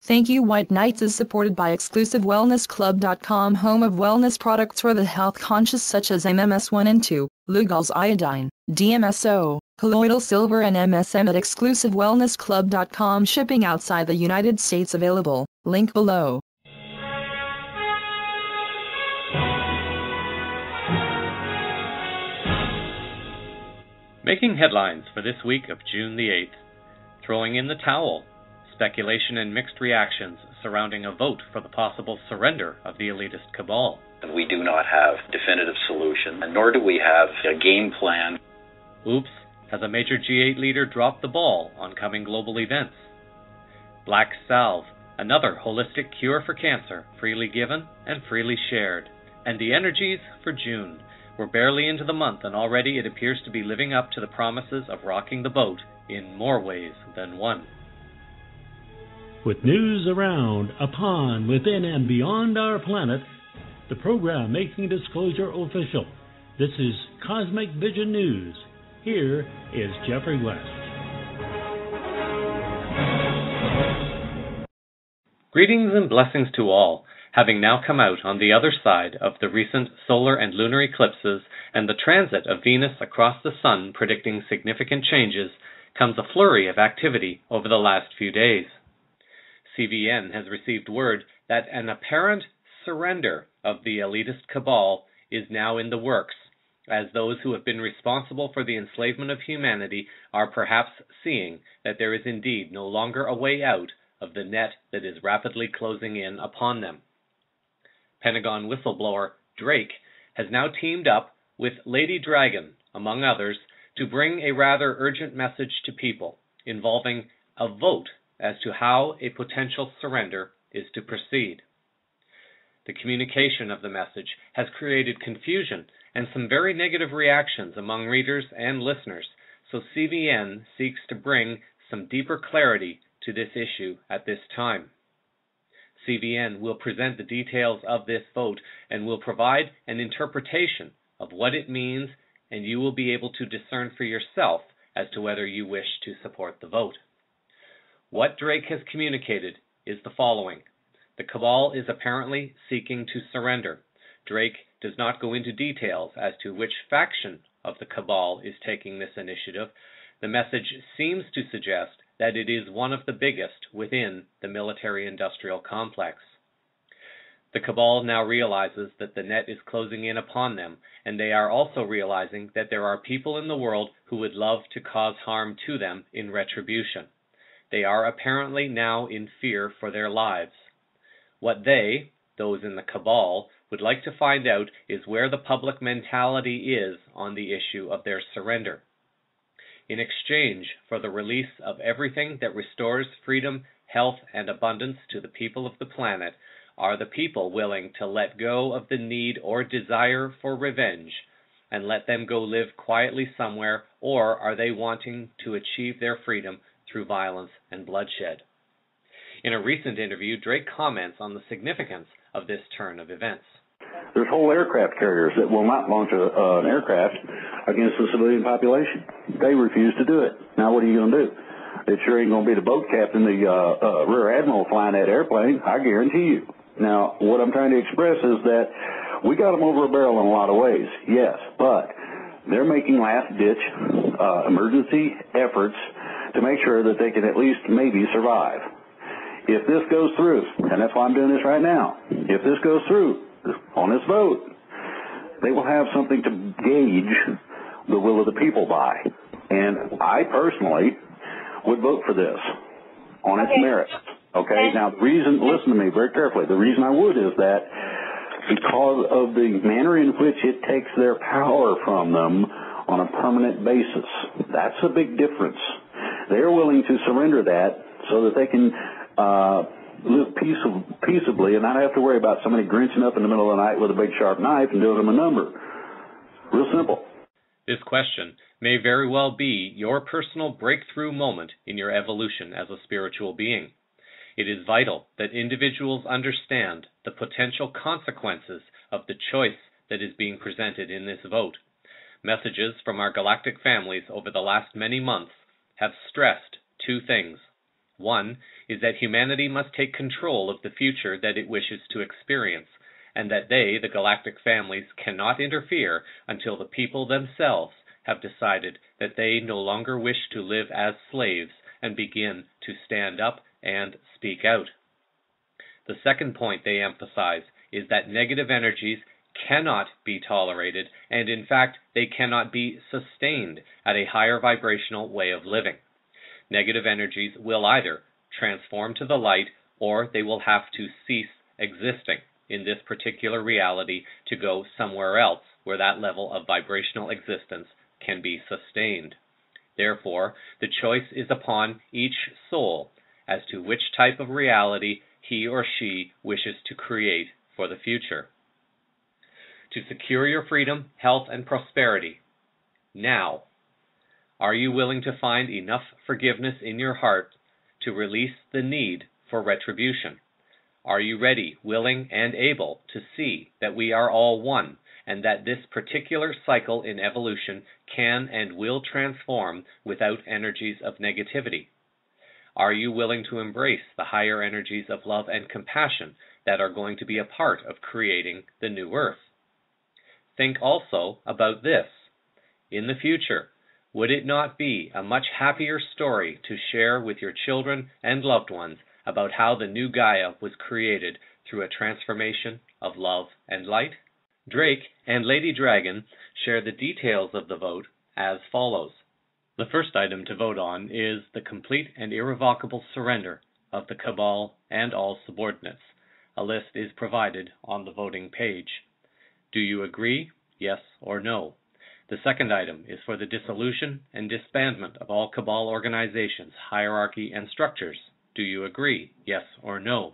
Thank You White Knights is supported by ExclusiveWellnessClub.com, home of wellness products for the health conscious such as MMS1 and 2, Lugol's iodine, DMSO, colloidal silver and MSM at ExclusiveWellnessClub.com. Shipping outside the United States available. Link below. Making headlines for this week of June the 8th. Throwing in the towel. Speculation and mixed reactions surrounding a vote for the possible surrender of the elitist cabal. We do not have a definitive solution, nor do we have a game plan. Oops, has a major G8 leader dropped the ball on coming global events? Black Salve, another holistic cure for cancer, freely given and freely shared. And the energies for June. We're barely into the month and already it appears to be living up to the promises of rocking the boat in more ways than one. With news around, upon, within, and beyond our planet, the program making disclosure official. This is Cosmic Vision News. Here is Jeffrey West. Greetings and blessings to all. Having now come out on the other side of the recent solar and lunar eclipses and the transit of Venus across the Sun predicting significant changes, comes a flurry of activity over the last few days. CVN has received word that an apparent surrender of the elitist cabal is now in the works, as those who have been responsible for the enslavement of humanity are perhaps seeing that there is indeed no longer a way out of the net that is rapidly closing in upon them. Pentagon whistleblower Drake has now teamed up with Lady Dragon, among others, to bring a rather urgent message to people involving a vote as to how a potential surrender is to proceed. The communication of the message has created confusion and some very negative reactions among readers and listeners, so CVN seeks to bring some deeper clarity to this issue at this time. CVN will present the details of this vote and will provide an interpretation of what it means, and you will be able to discern for yourself as to whether you wish to support the vote. What Drake has communicated is the following. The cabal is apparently seeking to surrender. Drake does not go into details as to which faction of the cabal is taking this initiative. The message seems to suggest that it is one of the biggest within the military-industrial complex. The cabal now realizes that the net is closing in upon them, and they are also realizing that there are people in the world who would love to cause harm to them in retribution. They are apparently now in fear for their lives. What they, those in the cabal, would like to find out is where the public mentality is on the issue of their surrender. In exchange for the release of everything that restores freedom, health, and abundance to the people of the planet, are the people willing to let go of the need or desire for revenge and let them go live quietly somewhere, or are they wanting to achieve their freedom through violence and bloodshed? In a recent interview, Drake comments on the significance of this turn of events. There's whole aircraft carriers that will not launch an aircraft against the civilian population. They refuse to do it. Now what are you going to do? It sure ain't going to be the boat captain, the rear admiral flying that airplane, I guarantee you. Now, what I'm trying to express is that we got them over a barrel in a lot of ways, yes, but they're making last-ditch emergency efforts to make sure that they can at least maybe survive. If this goes through, and that's why I'm doing this right now, if this goes through on this vote, they will have something to gauge the will of the people by. And I personally would vote for this on its merits. Okay? Now, the reason, listen to me very carefully, the reason I would is that because of the manner in which it takes their power from them on a permanent basis. That's a big difference. They're willing to surrender that so that they can live peaceably and not have to worry about somebody grinching up in the middle of the night with a big sharp knife and doing them a number. Real simple. This question may very well be your personal breakthrough moment in your evolution as a spiritual being. It is vital that individuals understand the potential consequences of the choice that is being presented in this vote. Messages from our galactic families over the last many months have stressed two things. One is that humanity must take control of the future that it wishes to experience, and that they, the galactic families, cannot interfere until the people themselves have decided that they no longer wish to live as slaves and begin to stand up and speak out. The second point they emphasize is that negative energies cannot be tolerated, and in fact, they cannot be sustained at a higher vibrational way of living. Negative energies will either transform to the light, or they will have to cease existing in this particular reality to go somewhere else where that level of vibrational existence can be sustained. Therefore, the choice is upon each soul as to which type of reality he or she wishes to create for the future. To secure your freedom, health, and prosperity, now, are you willing to find enough forgiveness in your heart to release the need for retribution? Are you ready, willing, and able to see that we are all one, and that this particular cycle in evolution can and will transform without energies of negativity? Are you willing to embrace the higher energies of love and compassion that are going to be a part of creating the new earth? Think also about this. In the future, would it not be a much happier story to share with your children and loved ones about how the new Gaia was created through a transformation of love and light? Drake and Lady Dragon share the details of the vote as follows. The first item to vote on is the complete and irrevocable surrender of the Cabal and all subordinates. A list is provided on the voting page. Do you agree? Yes or no? The second item is for the dissolution and disbandment of all Cabal organizations, hierarchy, and structures. Do you agree? Yes or no?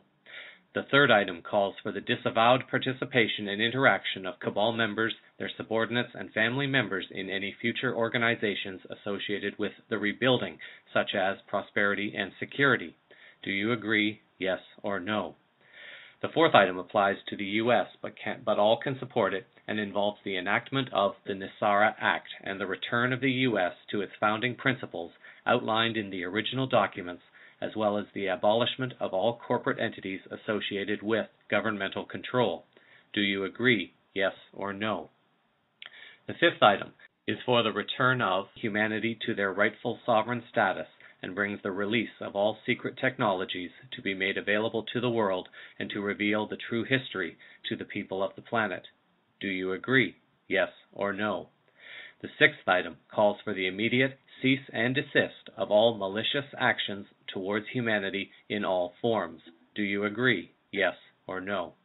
The third item calls for the disavowed participation and interaction of Cabal members, their subordinates, and family members in any future organizations associated with the rebuilding, such as prosperity and security. Do you agree? Yes or no? The fourth item applies to the U.S., but all can support it, and involves the enactment of the NISARA Act and the return of the U.S. to its founding principles outlined in the original documents, as well as the abolishment of all corporate entities associated with governmental control. Do you agree? Yes or no? The fifth item is for the return of humanity to their rightful sovereign status, and brings the release of all secret technologies to be made available to the world and to reveal the true history to the people of the planet. Do you agree? Yes or no? The sixth item calls for the immediate cease and desist of all malicious actions towards humanity in all forms. Do you agree? Yes or no?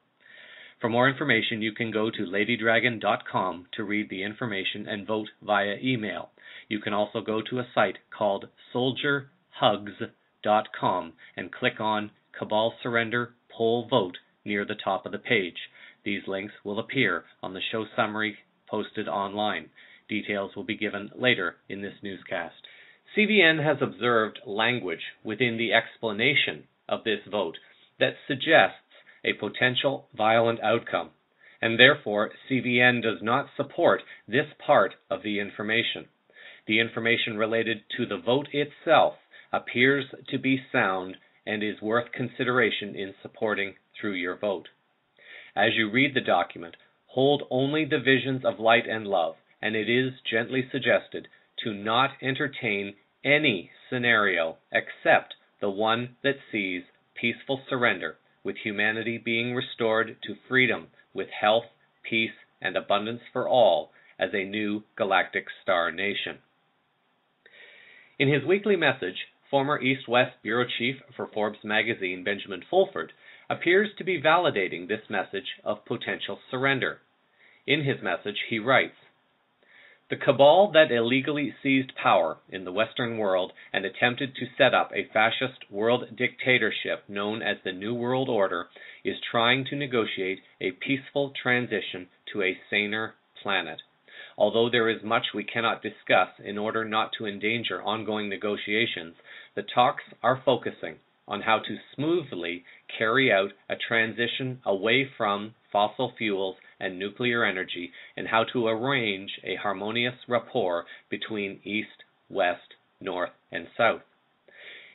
For more information, you can go to ladydragon.com to read the information and vote via email. You can also go to a site called soldierhugs.com and click on Cabal Surrender Poll Vote near the top of the page. These links will appear on the show summary posted online. Details will be given later in this newscast. CVN has observed language within the explanation of this vote that suggests a potential violent outcome, and therefore CVN does not support this part of the information. The information related to the vote itself appears to be sound and is worth consideration in supporting through your vote. As you read the document, hold only the visions of light and love, and it is gently suggested to not entertain any scenario except the one that sees peaceful surrender, with humanity being restored to freedom with health, peace, and abundance for all as a new galactic star nation. In his weekly message, former East-West Bureau Chief for Forbes magazine Benjamin Fulford appears to be validating this message of potential surrender. In his message, he writes, "The cabal that illegally seized power in the Western world and attempted to set up a fascist world dictatorship known as the New World Order is trying to negotiate a peaceful transition to a saner planet. Although there is much we cannot discuss in order not to endanger ongoing negotiations, the talks are focusing on how to smoothly carry out a transition away from fossil fuels and nuclear energy, and how to arrange a harmonious rapport between East, West, North, and South.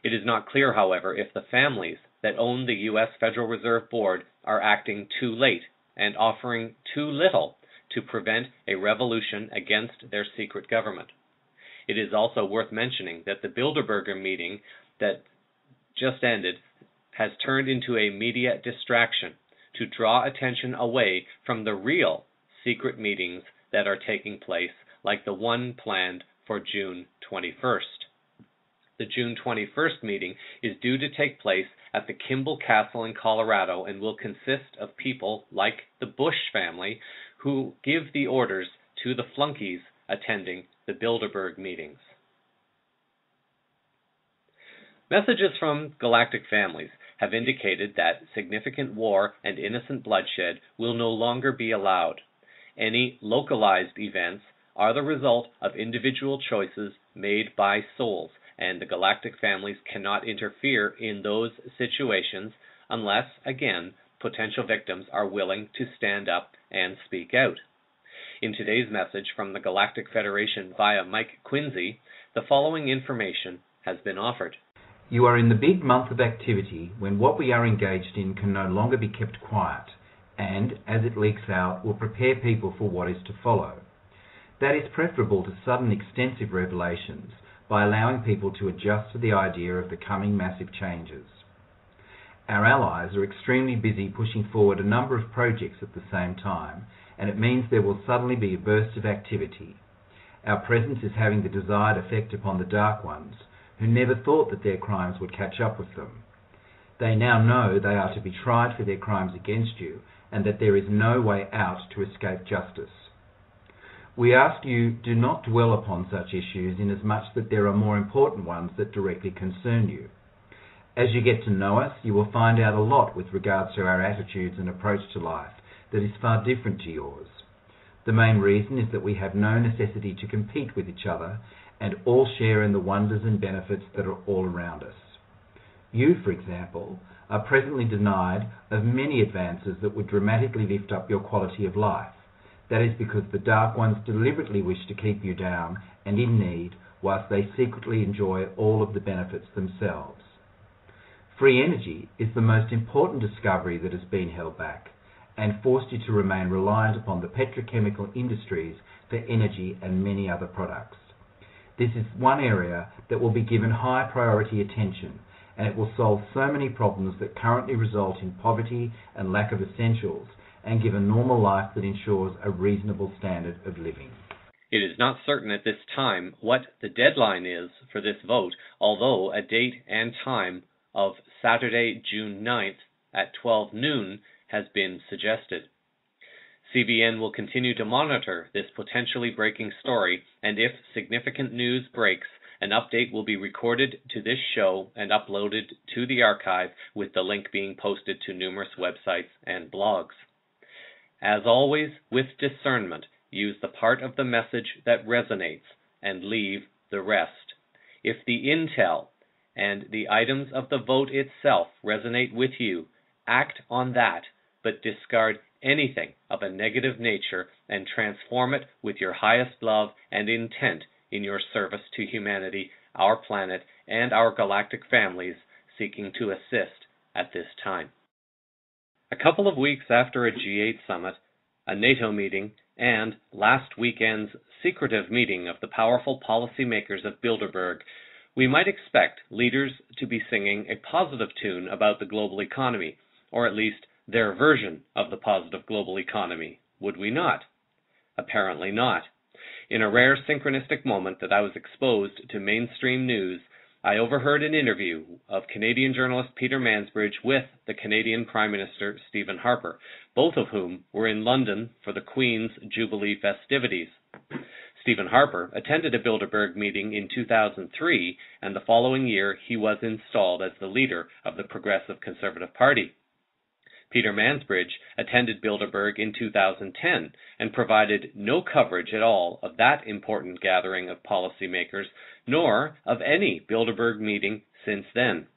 It is not clear, however, if the families that own the U.S. Federal Reserve Board are acting too late and offering too little to prevent a revolution against their secret government. It is also worth mentioning that the Bilderberger meeting that just ended has turned into a media distraction to draw attention away from the real secret meetings that are taking place, like the one planned for June 21st. The June 21st meeting is due to take place at the Kimball Castle in Colorado and will consist of people like the Bush family who give the orders to the flunkies attending the Bilderberg meetings. Messages from galactic families have indicated that significant war and innocent bloodshed will no longer be allowed. Any localized events are the result of individual choices made by souls, and the galactic families cannot interfere in those situations unless, again, potential victims are willing to stand up and speak out. In today's message from the Galactic Federation via Mike Quincy, the following information has been offered. You are in the big month of activity when what we are engaged in can no longer be kept quiet, and, as it leaks out, will prepare people for what is to follow. That is preferable to sudden extensive revelations by allowing people to adjust to the idea of the coming massive changes. Our allies are extremely busy pushing forward a number of projects at the same time, and it means there will suddenly be a burst of activity. Our presence is having the desired effect upon the Dark Ones, who never thought that their crimes would catch up with them. They now know they are to be tried for their crimes against you, and that there is no way out to escape justice. We ask you do not dwell upon such issues inasmuch that there are more important ones that directly concern you. As you get to know us, you will find out a lot with regards to our attitudes and approach to life that is far different to yours. The main reason is that we have no necessity to compete with each other and all share in the wonders and benefits that are all around us. You, for example, are presently denied of many advances that would dramatically lift up your quality of life. That is because the Dark Ones deliberately wish to keep you down and in need, whilst they secretly enjoy all of the benefits themselves. Free energy is the most important discovery that has been held back, and forced you to remain reliant upon the petrochemical industries for energy and many other products. This is one area that will be given high priority attention, and it will solve so many problems that currently result in poverty and lack of essentials, and give a normal life that ensures a reasonable standard of living. It is not certain at this time what the deadline is for this vote, although a date and time of Saturday, June 9th at 12 noon has been suggested. CBN will continue to monitor this potentially breaking story, and if significant news breaks, an update will be recorded to this show and uploaded to the archive, with the link being posted to numerous websites and blogs. As always, with discernment, use the part of the message that resonates and leave the rest. If the intel and the items of the vote itself resonate with you, act on that, but discard anything of a negative nature and transform it with your highest love and intent in your service to humanity, our planet, and our galactic families seeking to assist at this time. A couple of weeks after a G8 summit, a NATO meeting, and last weekend's secretive meeting of the powerful policymakers of Bilderberg, we might expect leaders to be singing a positive tune about the global economy, or at least their version of the positive global economy, would we not? Apparently not. In a rare synchronistic moment that I was exposed to mainstream news, I overheard an interview of Canadian journalist Peter Mansbridge with the Canadian Prime Minister Stephen Harper, both of whom were in London for the Queen's Jubilee festivities. Stephen Harper attended a Bilderberg meeting in 2003, and the following year he was installed as the leader of the Progressive Conservative Party. Peter Mansbridge attended Bilderberg in 2010 and provided no coverage at all of that important gathering of policymakers, nor of any Bilderberg meeting since then.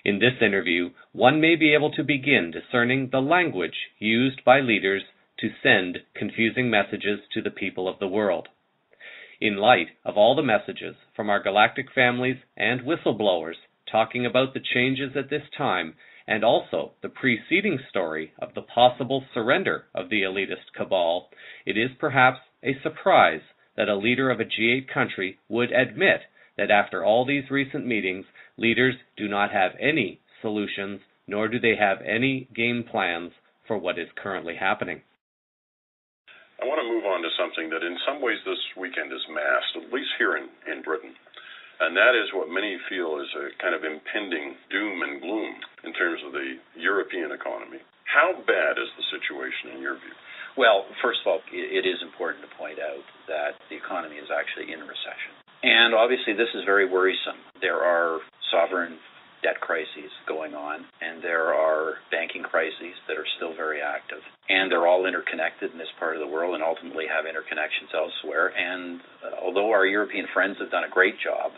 In this interview, one may be able to begin discerning the language used by leaders to send confusing messages to the people of the world. In light of all the messages from our galactic families and whistleblowers, talking about the changes at this time and also the preceding story of the possible surrender of the elitist cabal, it is perhaps a surprise that a leader of a G8 country would admit that after all these recent meetings, leaders do not have any solutions, nor do they have any game plans for what is currently happening. I want to move on to something that in some ways this weekend is masked, at least here in Britain, and that is what many feel is a kind of impending doom and gloom in terms of the European economy. How bad is the situation in your view? Well, first of all, it is important to point out that the economy is actually in recession. And obviously this is very worrisome. There are sovereign debt crises going on, and there are banking crises that are still very active. And they're all interconnected in this part of the world and ultimately have interconnections elsewhere. And although our European friends have done a great job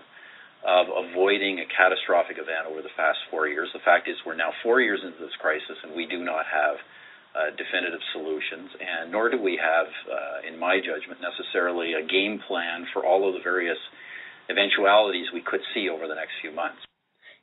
of avoiding a catastrophic event over the past 4 years, the fact is we're now 4 years into this crisis and we do not have definitive solutions, and nor do we have, in my judgment, necessarily a game plan for all of the various eventualities we could see over the next few months.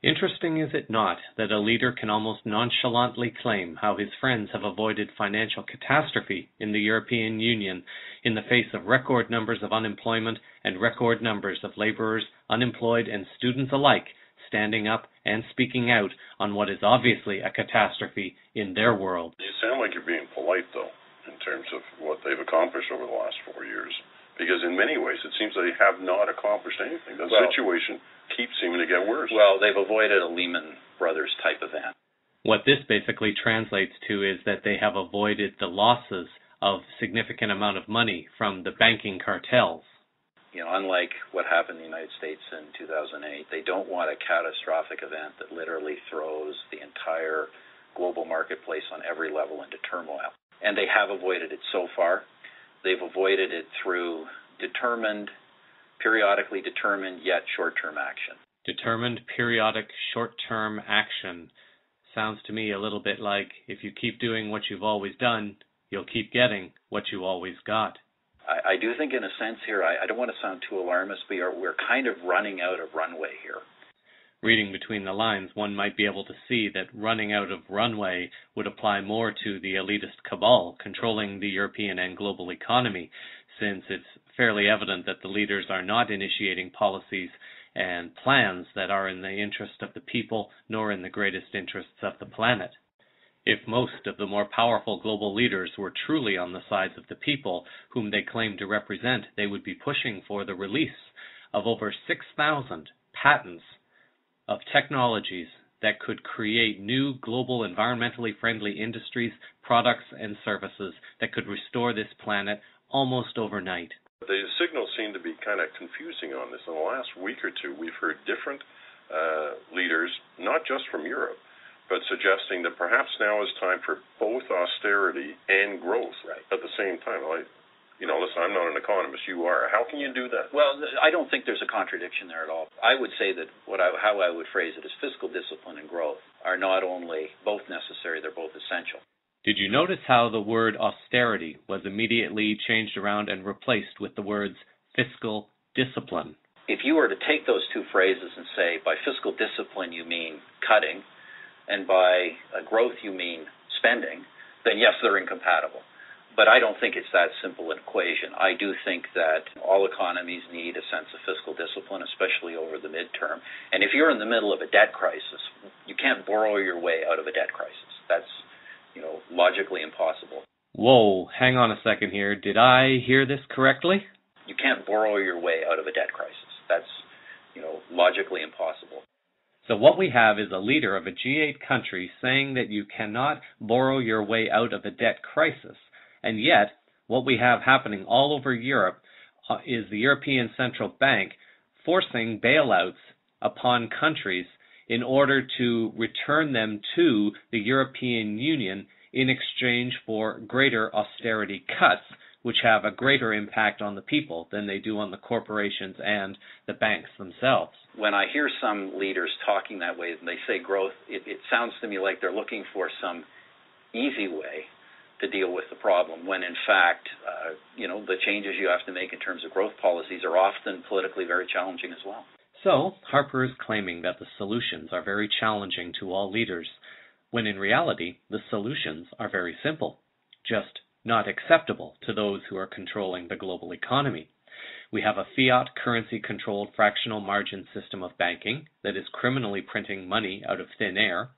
Interesting, is it not, that a leader can almost nonchalantly claim how his friends have avoided financial catastrophe in the European Union in the face of record numbers of unemployment and record numbers of laborers, unemployed, and students alike standing up and speaking out on what is obviously a catastrophe in their world. You sound like you're being polite, though, in terms of what they've accomplished over the last 4 years. Because in many ways, it seems they have not accomplished anything. The situation keeps seeming to get worse. Well, they've avoided a Lehman Brothers type event. What this basically translates to is that they have avoided the losses of significant amount of money from the banking cartels. You know, unlike what happened in the United States in 2008, they don't want a catastrophic event that literally throws the entire global marketplace on every level into turmoil. And they have avoided it so far. They've avoided it through periodically determined, yet short-term action. Determined, periodic, short-term action. Sounds to me a little bit like if you keep doing what you've always done, you'll keep getting what you always got. I do think in a sense here, I don't want to sound too alarmist, but we're kind of running out of runway here. Reading between the lines, one might be able to see that running out of runway would apply more to the elitist cabal controlling the European and global economy, since it's fairly evident that the leaders are not initiating policies and plans that are in the interest of the people, nor in the greatest interests of the planet. If most of the more powerful global leaders were truly on the sides of the people whom they claim to represent, they would be pushing for the release of over 6,000 patents of technologies that could create new global environmentally friendly industries, products, and services that could restore this planet almost overnight. The signals seem to be kind of confusing on this. In the last week or two, we've heard different leaders, not just from Europe, but suggesting that perhaps now is time for both austerity and growth at the same time. Listen, I'm not an economist. You are. How can you do that? Well, I don't think there's a contradiction there at all. I would say that how I would phrase it is fiscal discipline and growth are not only both necessary, they're both essential. Did you notice how the word austerity was immediately changed around and replaced with the words fiscal discipline? If you were to take those two phrases and say, by fiscal discipline you mean cutting, and by growth you mean spending, then yes, they're incompatible. But I don't think it's that simple an equation. I do think that all economies need a sense of fiscal discipline, especially over the midterm. And if you're in the middle of a debt crisis, you can't borrow your way out of a debt crisis. That's, logically impossible. Whoa, hang on a second here. Did I hear this correctly? You can't borrow your way out of a debt crisis. That's, logically impossible. So what we have is a leader of a G8 country saying that you cannot borrow your way out of a debt crisis. And yet, what we have happening all over Europe is the European Central Bank forcing bailouts upon countries in order to return them to the European Union in exchange for greater austerity cuts, which have a greater impact on the people than they do on the corporations and the banks themselves. When I hear some leaders talking that way, and they say growth, it sounds to me like they're looking for some easy way to deal with the problem, when in fact, the changes you have to make in terms of growth policies are often politically very challenging as well. So, Harper is claiming that the solutions are very challenging to all leaders, when in reality, the solutions are very simple, just not acceptable to those who are controlling the global economy. We have a fiat currency-controlled fractional margin system of banking that is criminally printing money out of thin air.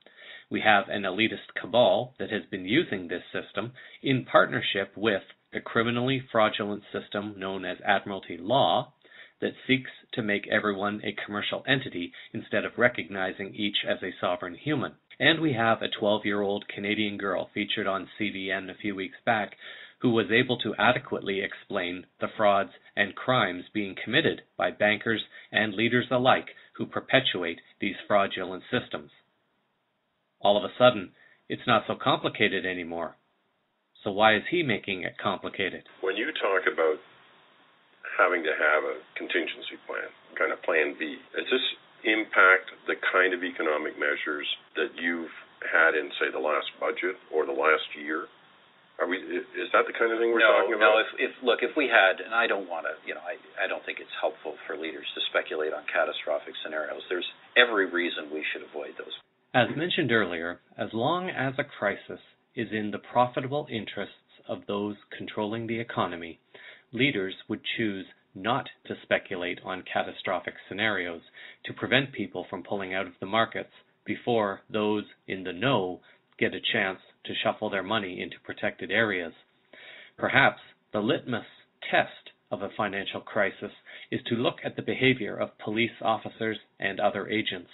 We have an elitist cabal that has been using this system in partnership with the criminally fraudulent system known as Admiralty Law that seeks to make everyone a commercial entity instead of recognizing each as a sovereign human. And we have a 12-year-old Canadian girl featured on CBN a few weeks back who was able to adequately explain the frauds and crimes being committed by bankers and leaders alike who perpetuate these fraudulent systems. All of a sudden, it's not so complicated anymore. So why is he making it complicated? When you talk about having to have a contingency plan, kind of plan B, does this impact the kind of economic measures that you've had in, say, the last budget or the last year? Is that the kind of thing we're talking about? No. If we had, and I don't want to, I don't think it's helpful for leaders to speculate on catastrophic scenarios. There's every reason we should avoid those. As mentioned earlier, as long as a crisis is in the profitable interests of those controlling the economy, leaders would choose not to speculate on catastrophic scenarios to prevent people from pulling out of the markets before those in the know get a chance to shuffle their money into protected areas. Perhaps the litmus test of a financial crisis is to look at the behavior of police officers and other agents.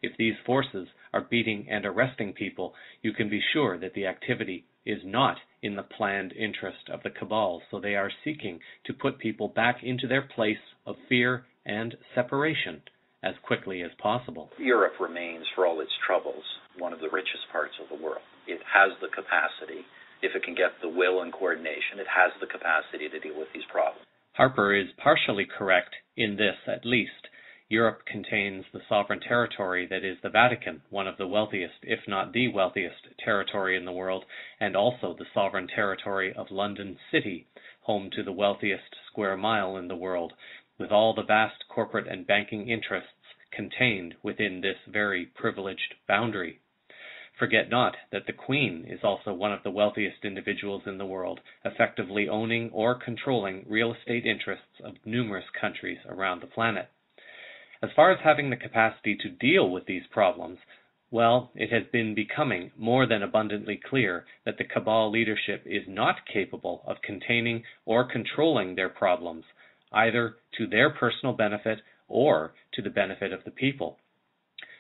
If these forces are beating and arresting people, you can be sure that the activity is not in the planned interest of the cabal, so they are seeking to put people back into their place of fear and separation as quickly as possible. Europe remains, for all its troubles, one of the richest parts of the world. It has the capacity, if it can get the will and coordination, it has the capacity to deal with these problems. Harper is partially correct in this, at least. Europe contains the sovereign territory that is the Vatican, one of the wealthiest, if not the wealthiest, territory in the world, and also the sovereign territory of London City, home to the wealthiest square mile in the world, with all the vast corporate and banking interests contained within this very privileged boundary. Forget not that the Queen is also one of the wealthiest individuals in the world, effectively owning or controlling real estate interests of numerous countries around the planet. As far as having the capacity to deal with these problems, well, it has been becoming more than abundantly clear that the cabal leadership is not capable of containing or controlling their problems, either to their personal benefit or to the benefit of the people.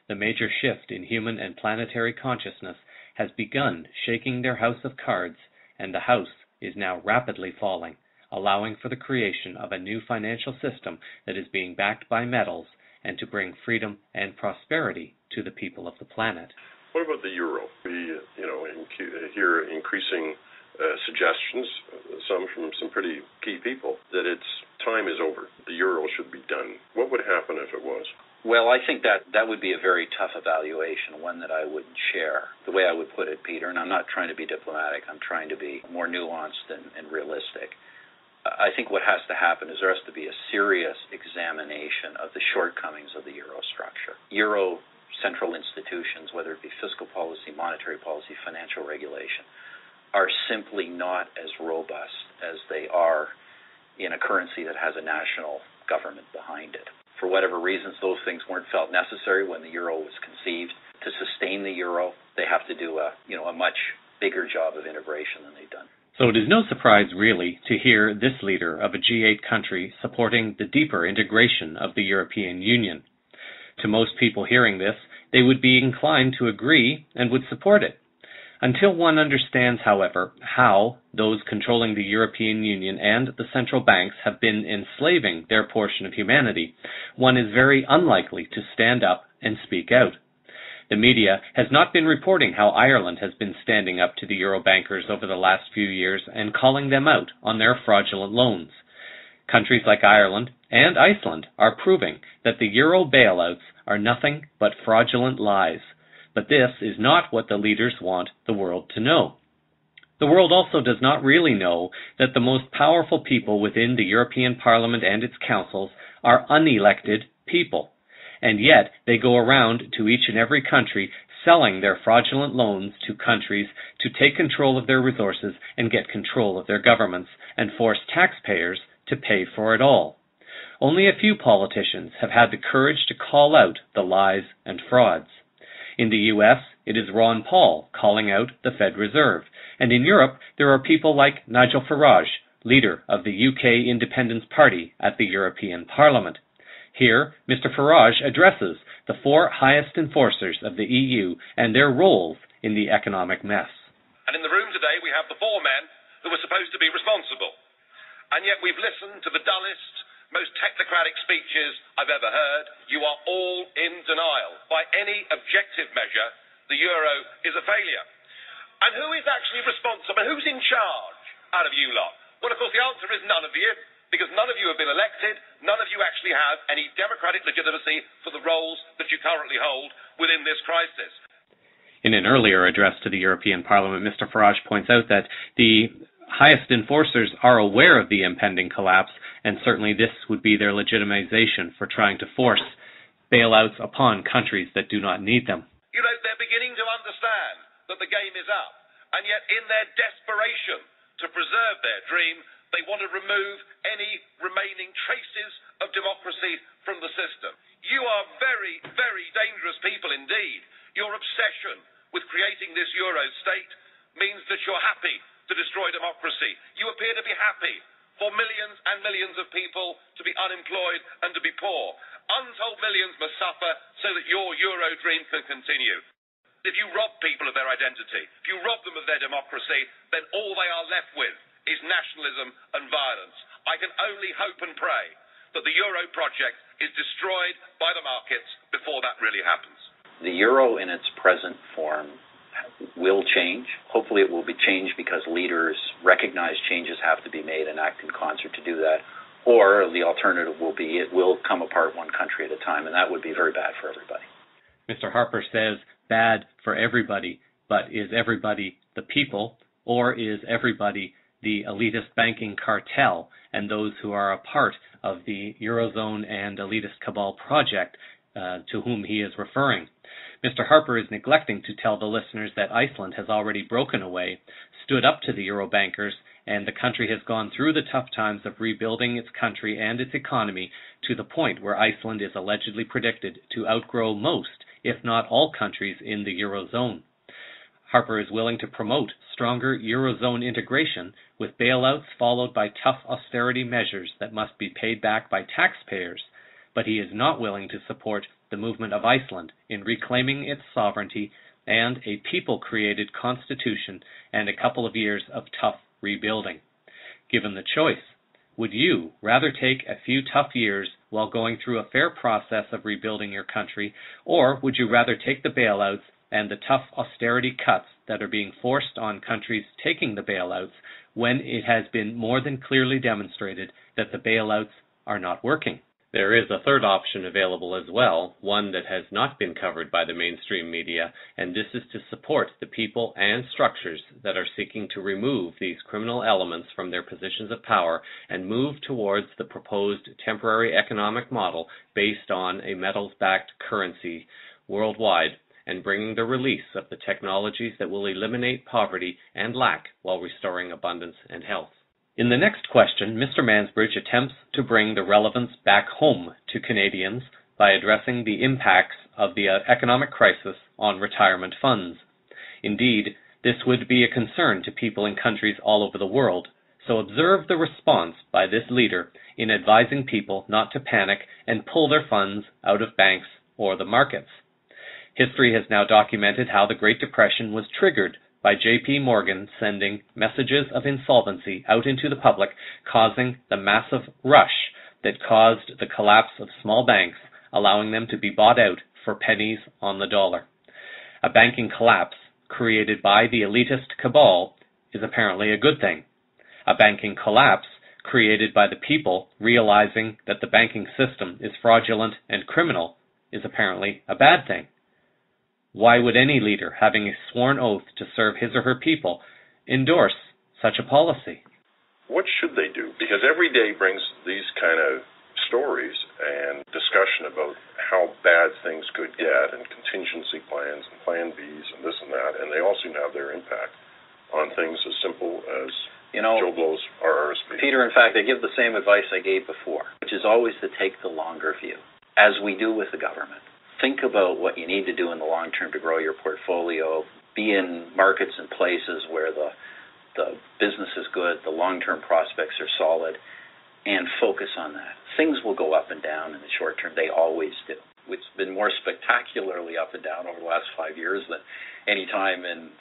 The major shift in human and planetary consciousness has begun shaking their house of cards, and the house is now rapidly falling, allowing for the creation of a new financial system that is being backed by metals and to bring freedom and prosperity to the people of the planet. What about the euro? We, hear increasing suggestions, some from some pretty key people, that its time is over. The euro should be done. What would happen if it was? Well, I think that would be a very tough evaluation, one that I wouldn't share. The way I would put it, Peter, and I'm not trying to be diplomatic, I'm trying to be more nuanced and realistic. I think what has to happen is there has to be a serious examination of the shortcomings of the euro structure. Euro central institutions, whether it be fiscal policy, monetary policy, financial regulation, are simply not as robust as they are in a currency that has a national government behind it. For whatever reasons, those things weren't felt necessary when the euro was conceived. To sustain the euro, they have to do a much bigger job of integration than they've done. So it is no surprise, really, to hear this leader of a G8 country supporting the deeper integration of the European Union. To most people hearing this, they would be inclined to agree and would support it. Until one understands, however, how those controlling the European Union and the central banks have been enslaving their portion of humanity, one is very unlikely to stand up and speak out. The media has not been reporting how Ireland has been standing up to the euro bankers over the last few years and calling them out on their fraudulent loans. Countries like Ireland and Iceland are proving that the euro bailouts are nothing but fraudulent lies. But this is not what the leaders want the world to know. The world also does not really know that the most powerful people within the European Parliament and its councils are unelected people. and yet they go around to each and every country selling their fraudulent loans to countries to take control of their resources and get control of their governments and force taxpayers to pay for it all. Only a few politicians have had the courage to call out the lies and frauds. In the U.S., it is Ron Paul calling out the Fed Reserve, and in Europe, there are people like Nigel Farage, leader of the UK Independence Party at the European Parliament. Here, Mr. Farage addresses the four highest enforcers of the EU and their roles in the economic mess. And in the room today, we have the four men who were supposed to be responsible. And yet we've listened to the dullest, most technocratic speeches I've ever heard. You are all in denial. By any objective measure, the euro is a failure. And who is actually responsible? Who's in charge out of you lot? Well, of course, the answer is none of you, because none of you have been elected. None of you actually have any democratic legitimacy for the roles that you currently hold within this crisis. In an earlier address to the European Parliament, Mr. Farage points out that the highest enforcers are aware of the impending collapse, and certainly this would be their legitimization for trying to force bailouts upon countries that do not need them. You know, they're beginning to understand that the game is up, and yet in their desperation to preserve their dream, they want to remove any remaining traces of democracy from the system. You are very, very dangerous people indeed. Your obsession with creating this Euro state means that you're happy to destroy democracy. You appear to be happy for millions and millions of people to be unemployed and to be poor. Untold millions must suffer so that your Euro dream can continue. If you rob people of their identity, if you rob them of their democracy, then all they are left with is nationalism and violence. I can only hope and pray that the Euro project is destroyed by the markets before that really happens. The euro in its present form will change. Hopefully it will be changed because leaders recognize changes have to be made and act in concert to do that. Or the alternative will be it will come apart one country at a time, and that would be very bad for everybody. Mr. Harper says bad for everybody, but is everybody the people, or is everybody the elitist banking cartel and those who are a part of the Eurozone and elitist cabal project to whom he is referring? Mr. Harper is neglecting to tell the listeners that Iceland has already broken away, stood up to the Euro bankers, and the country has gone through the tough times of rebuilding its country and its economy to the point where Iceland is allegedly predicted to outgrow most, if not all, countries in the Eurozone. Harper is willing to promote stronger Eurozone integration with bailouts followed by tough austerity measures that must be paid back by taxpayers, but he is not willing to support the movement of Iceland in reclaiming its sovereignty and a people-created constitution and a couple of years of tough rebuilding. Given the choice, would you rather take a few tough years while going through a fair process of rebuilding your country, or would you rather take the bailouts and the tough austerity cuts that are being forced on countries taking the bailouts when it has been more than clearly demonstrated that the bailouts are not working? There is a third option available as well, one that has not been covered by the mainstream media, and this is to support the people and structures that are seeking to remove these criminal elements from their positions of power and move towards the proposed temporary economic model based on a metals-backed currency worldwide, and bringing the release of the technologies that will eliminate poverty and lack while restoring abundance and health. In the next question, Mr. Mansbridge attempts to bring the relevance back home to Canadians by addressing the impacts of the economic crisis on retirement funds. Indeed, this would be a concern to people in countries all over the world, so observe the response by this leader in advising people not to panic and pull their funds out of banks or the markets. History has now documented how the Great Depression was triggered by J.P. Morgan sending messages of insolvency out into the public, causing the massive rush that caused the collapse of small banks, allowing them to be bought out for pennies on the dollar. A banking collapse created by the elitist cabal is apparently a good thing. A banking collapse created by the people realizing that the banking system is fraudulent and criminal is apparently a bad thing. Why would any leader having a sworn oath to serve his or her people endorse such a policy? What should they do? Because every day brings these kind of stories and discussion about how bad things could get and contingency plans and plan Bs and this and that, and they all seem to have their impact on things as simple as Joe Blow's RRSP. Peter, in fact, I give the same advice I gave before, which is always to take the longer view, as we do with the government. Think about what you need to do in the long term to grow your portfolio, be in markets and places where the business is good, the long-term prospects are solid, and focus on that. Things will go up and down in the short term. They always do. It's been more spectacularly up and down over the last 5 years than any time in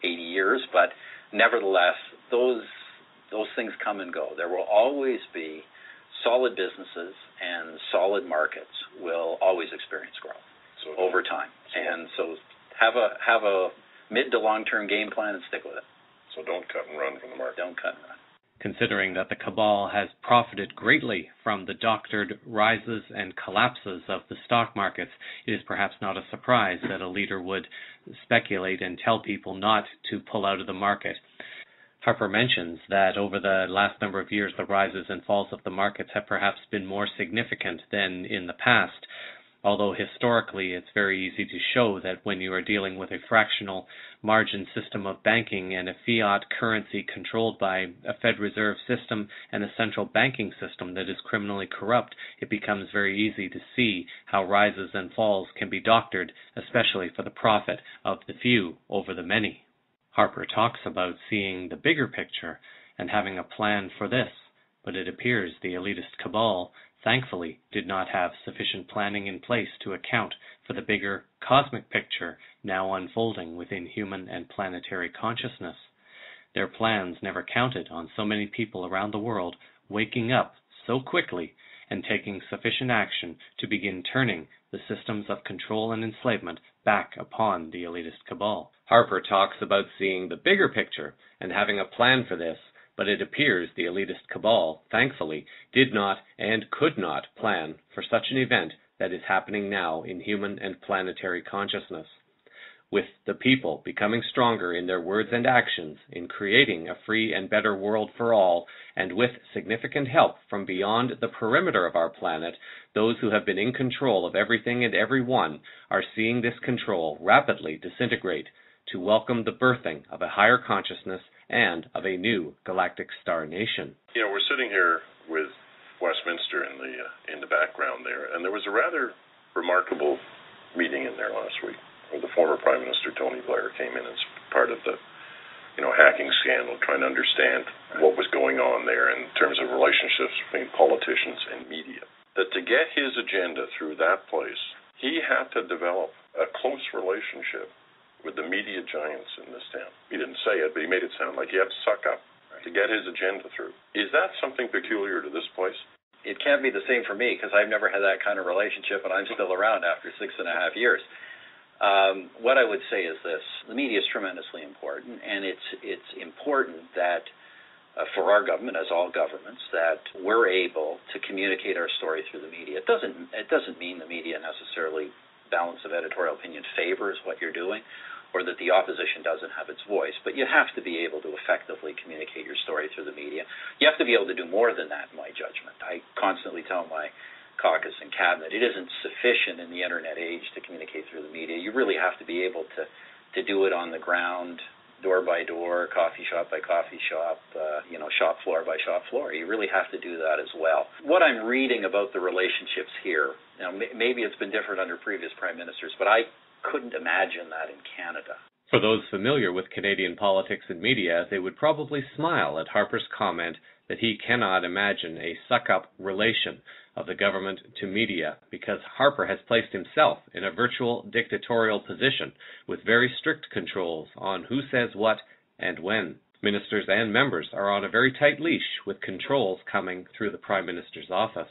80 years, but nevertheless, those things come and go. There will always be solid businesses, and solid markets will always experience growth over time. And so have a mid to long-term game plan and stick with it. So don't cut and run from the market. Don't cut and run. Considering that the cabal has profited greatly from the doctored rises and collapses of the stock markets, it is perhaps not a surprise that a leader would speculate and tell people not to pull out of the market. Harper mentions that over the last number of years, the rises and falls of the markets have perhaps been more significant than in the past, although historically it's very easy to show that when you are dealing with a fractional margin system of banking and a fiat currency controlled by a Fed Reserve system and a central banking system that is criminally corrupt, it becomes very easy to see how rises and falls can be doctored, especially for the profit of the few over the many. Harper talks about seeing the bigger picture and having a plan for this, but it appears the elitist cabal thankfully did not have sufficient planning in place to account for the bigger cosmic picture now unfolding within human and planetary consciousness. Their plans never counted on so many people around the world waking up so quickly and taking sufficient action to begin turning the systems of control and enslavement back upon the elitist cabal. Harper talks about seeing the bigger picture and having a plan for this, but it appears the elitist cabal, thankfully, did not and could not plan for such an event that is happening now in human and planetary consciousness. With the people becoming stronger in their words and actions in creating a free and better world for all, and with significant help from beyond the perimeter of our planet, those who have been in control of everything and everyone are seeing this control rapidly disintegrate to welcome the birthing of a higher consciousness and of a new galactic star nation. We're sitting here with Westminster in the background there, and there was a rather remarkable meeting in there last week where the former Prime Minister Tony Blair came in as part of the hacking scandal, trying to understand what was going on there in terms of relationships between politicians and media. That to get his agenda through that place, he had to develop a close relationship with the media giants in this town. He didn't say it, but he made it sound like he had to suck up to get his agenda through. Is that something peculiar to this place? It can't be the same for me, because I've never had that kind of relationship, and I'm still around after 6.5 years. What I would say is this: the media is tremendously important, and it's important that for our government, as all governments, that we're able to communicate our story through the media. It doesn't mean the media necessarily balance of editorial opinion favors what you're doing, or that the opposition doesn't have its voice, but you have to be able to effectively communicate your story through the media. You have to be able to do more than that, in my judgment. I constantly tell my caucus and cabinet, it isn't sufficient in the internet age to communicate through the media. You really have to be able to do it on the ground, door by door, coffee shop by coffee shop, shop floor by shop floor. You really have to do that as well. What I'm reading about the relationships here, maybe it's been different under previous prime ministers, but I couldn't imagine that in Canada. For those familiar with Canadian politics and media, they would probably smile at Harper's comment that he cannot imagine a suck-up relation of the government to media, because Harper has placed himself in a virtual dictatorial position with very strict controls on who says what and when. Ministers and members are on a very tight leash, with controls coming through the Prime Minister's office.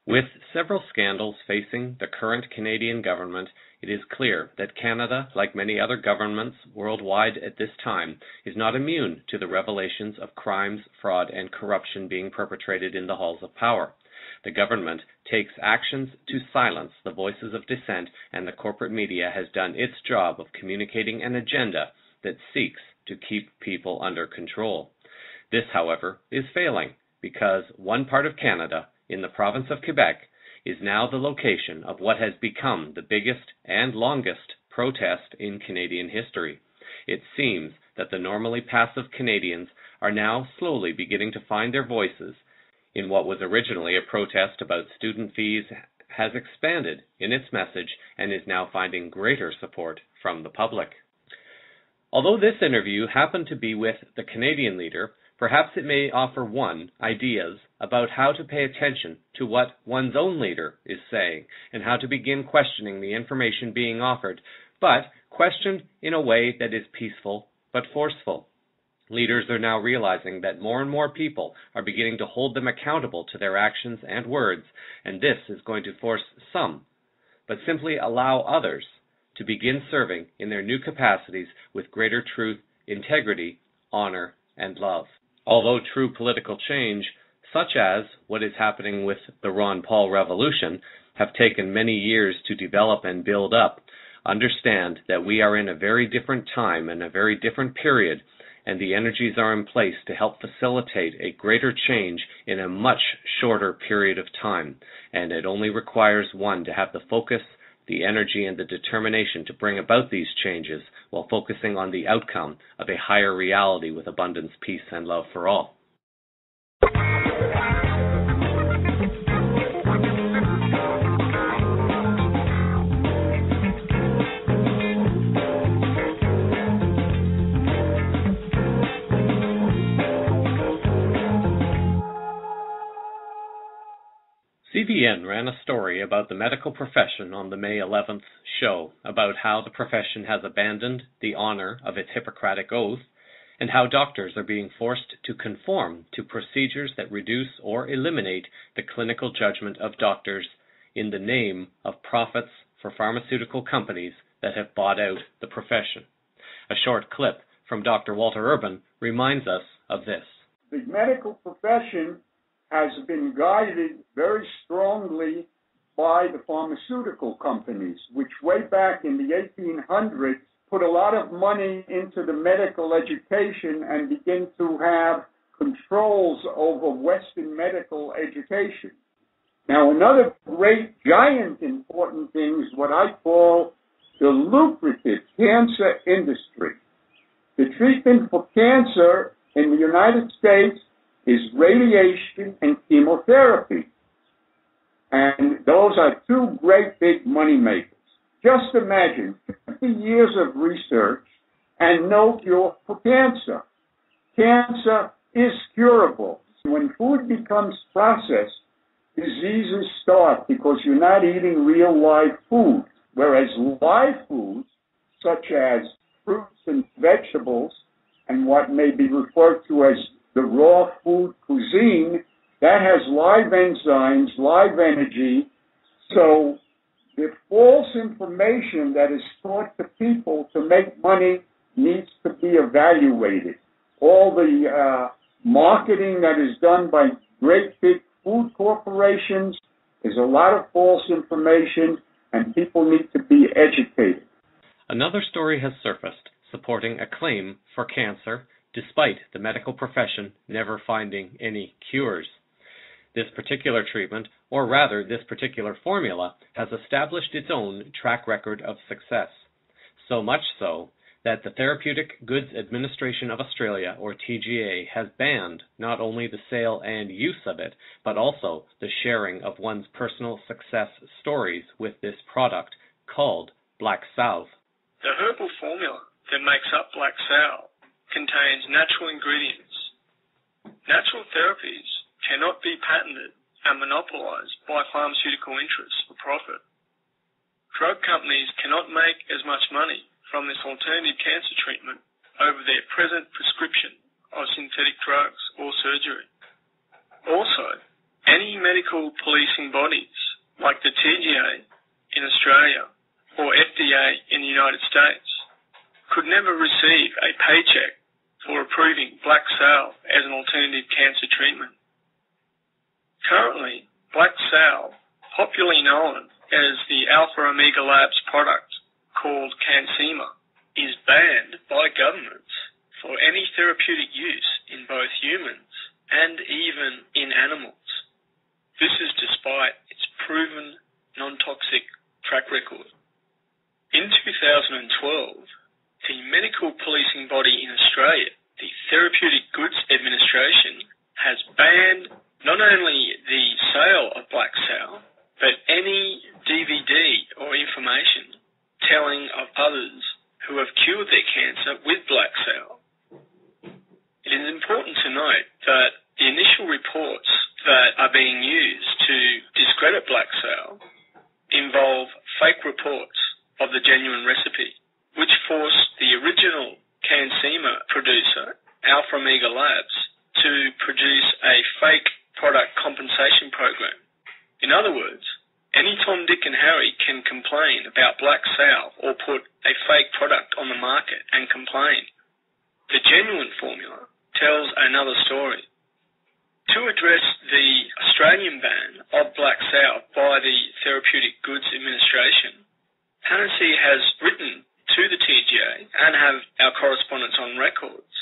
With several scandals facing the current Canadian government, it is clear that Canada, like many other governments worldwide at this time, is not immune to the revelations of crimes, fraud, and corruption being perpetrated in the halls of power. The government takes actions to silence the voices of dissent, and the corporate media has done its job of communicating an agenda that seeks to keep people under control. This, however, is failing, because one part of Canada in the province of Quebec is now the location of what has become the biggest and longest protest in Canadian history. It seems that the normally passive Canadians are now slowly beginning to find their voices in what was originally a protest about student fees has expanded in its message and is now finding greater support from the public. Although this interview happened to be with the Canadian leader, perhaps it may offer one ideas about how to pay attention to what one's own leader is saying and how to begin questioning the information being offered, but questioned in a way that is peaceful but forceful. Leaders are now realizing that more and more people are beginning to hold them accountable to their actions and words, and this is going to force some, but simply allow others to begin serving in their new capacities with greater truth, integrity, honor, and love. Although true political change, such as what is happening with the Ron Paul revolution, have taken many years to develop and build up, understand that we are in a very different time and a very different period, and the energies are in place to help facilitate a greater change in a much shorter period of time, and it only requires one to have the focus, the energy, and the determination to bring about these changes while focusing on the outcome of a higher reality with abundance, peace, and love for all. CBN ran a story about the medical profession on the May 11th show about how the profession has abandoned the honor of its Hippocratic oath and how doctors are being forced to conform to procedures that reduce or eliminate the clinical judgment of doctors in the name of profits for pharmaceutical companies that have bought out the profession. A short clip from Dr. Walter Urban reminds us of this. The medical profession has been guided very strongly by the pharmaceutical companies, which way back in the 1800s put a lot of money into the medical education and began to have controls over Western medical education. Now, another great, giant, important thing is what I call the lucrative cancer industry. The treatment for cancer in the United States is radiation and chemotherapy. And those are two great big money makers. Just imagine 50 years of research and no cure for cancer. Cancer is curable. When food becomes processed, diseases start because you're not eating real live food. Whereas live foods, such as fruits and vegetables, and what may be referred to as the raw food cuisine, that has live enzymes, live energy. So the false information that is taught to people to make money needs to be evaluated. All the marketing that is done by great big food corporations is a lot of false information, and people need to be educated. Another story has surfaced supporting a claim for cancer despite the medical profession never finding any cures. This particular treatment, or rather this particular formula, has established its own track record of success. So much so that the Therapeutic Goods Administration of Australia, or TGA, has banned not only the sale and use of it, but also the sharing of one's personal success stories with this product called Black Salve. The herbal formula that makes up Black Salve contains natural ingredients. Natural therapies cannot be patented and monopolized by pharmaceutical interests for profit. Drug companies cannot make as much money from this alternative cancer treatment over their present prescription of synthetic drugs or surgery. Also, any medical policing bodies like the TGA in Australia or FDA in the United States could never receive a paycheck for approving Black Salve as an alternative cancer treatment. Currently, Black Salve, popularly known as the Alpha Omega Labs product called Cansema, is banned by governments for any therapeutic use in both humans and even in animals. This is despite its proven non-toxic track record. In 2012, the medical policing body in Australia, the Therapeutic Goods Administration, has banned not only the sale of black sow, but any DVD or information telling of others who have cured their cancer with black sow. It is important to note that the initial reports that are being used to discredit black sow involve fake reports of the genuine recipe, which forced the original CanSEMA producer, Alpha Omega Labs, to produce a fake product compensation program. In other words, any Tom, Dick and Harry can complain about black sow or put a fake product on the market and complain. The genuine formula tells another story. To address the Australian ban of black sow by the Therapeutic Goods Administration, Panacea has written to the TGA and have our correspondents on records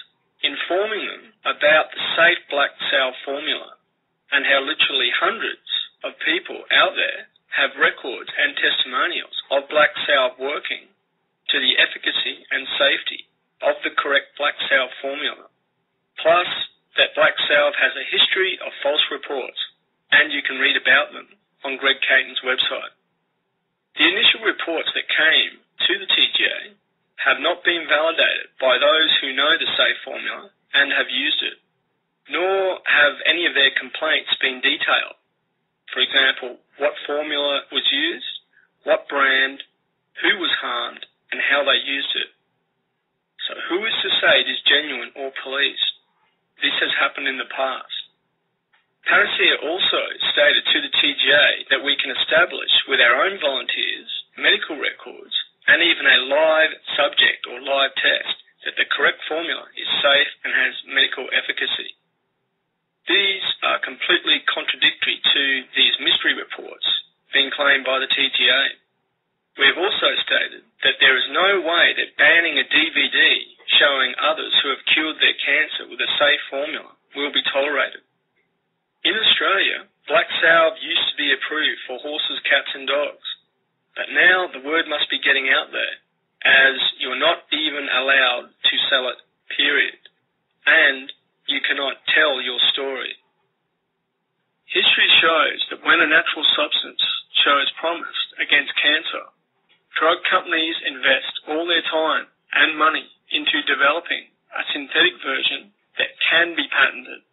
informing them about the safe black sow formula and how literally hundreds of people out there have records and testimonials of black sow working to the efficacy and safety of the correct black sow formula. Plus, that black sow has a history of false reports, and you can read about them on Greg Caton's website. The initial reports that came to the TGA have not been validated by those who know the safe formula and have used it, nor have any of their complaints been detailed. For example, what formula was used, what brand, who was harmed, and how they used it. So who is to say it is genuine or policed? This has happened in the past. Panacea also stated to the TGA that we can establish with our own volunteers medical records and even a live subject or live test that the correct formula is safe and has medical efficacy. These are completely contradictory to these mystery reports being claimed by the TGA. We have also stated that there is no way that banning a DVD showing others who have cured their cancer with a safe formula will be tolerated. In Australia, black sow used to be approved for horses, cats and dogs, but now the word must be getting out there, as you're not even allowed to sell it, period, and you cannot tell your story. History shows that when a natural substance shows promise against cancer, drug companies invest all their time and money into developing a synthetic version that can be patented.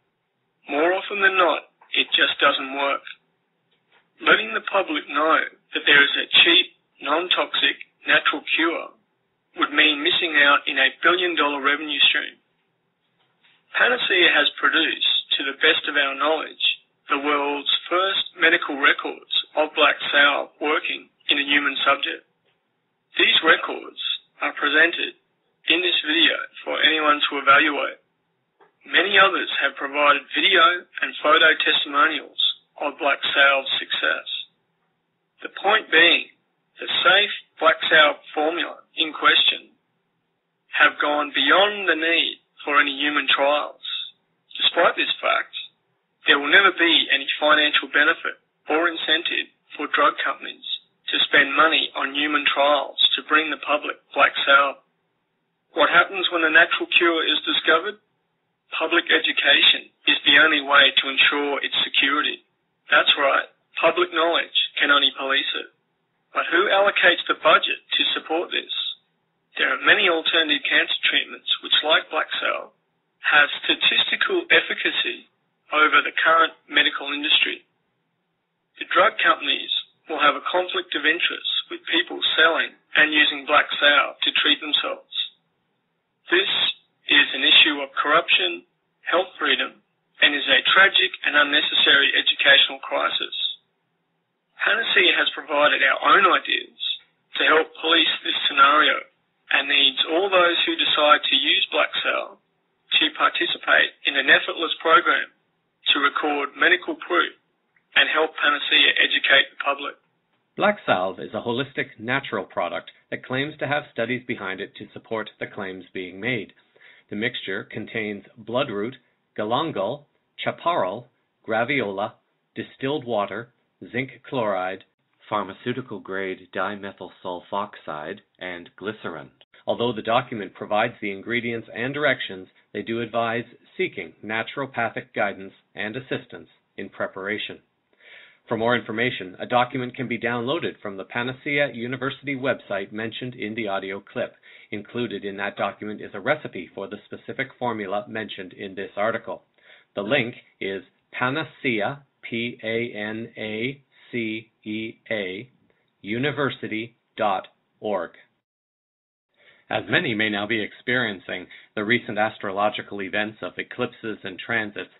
More often than not, it just doesn't work. Letting the public know that there is a cheap, non-toxic, natural cure would mean missing out in a billion-dollar revenue stream. Panacea has produced, to the best of our knowledge, the world's first medical records of black sow working in a human subject. These records are presented in this video for anyone to evaluate. Many others have provided video and photo testimonials of black sow's success. The point being, the safe black sow formula in question have gone beyond the need for any human trials. Despite this fact, there will never be any financial benefit or incentive for drug companies to spend money on human trials to bring the public black sow. What happens when a natural cure is discovered? Public education is the only way to ensure its security. That's right, public knowledge can only police it. But who allocates the budget to support this? There are many alternative cancer treatments which, like black sow, have statistical efficacy over the current medical industry. The drug companies will have a conflict of interest with people selling and using black sow to treat themselves. This is an issue of corruption, health freedom, and is a tragic and unnecessary educational crisis. Panacea has provided our own ideas to help police this scenario and needs all those who decide to use black sow to participate in an effortless program to record medical proof and help Panacea educate the public. Black salve is a holistic, natural product that claims to have studies behind it to support the claims being made. The mixture contains bloodroot, galangal, chaparral, graviola, distilled water, zinc chloride, pharmaceutical-grade dimethyl sulfoxide, and glycerin. Although the document provides the ingredients and directions, they do advise seeking naturopathic guidance and assistance in preparation. For more information, a document can be downloaded from the Panacea University website mentioned in the audio clip. Included in that document is a recipe for the specific formula mentioned in this article. The link is Panacea, P-A-N-A-C-E-A, university.org. As many may now be experiencing, the recent astrological events of eclipses and transits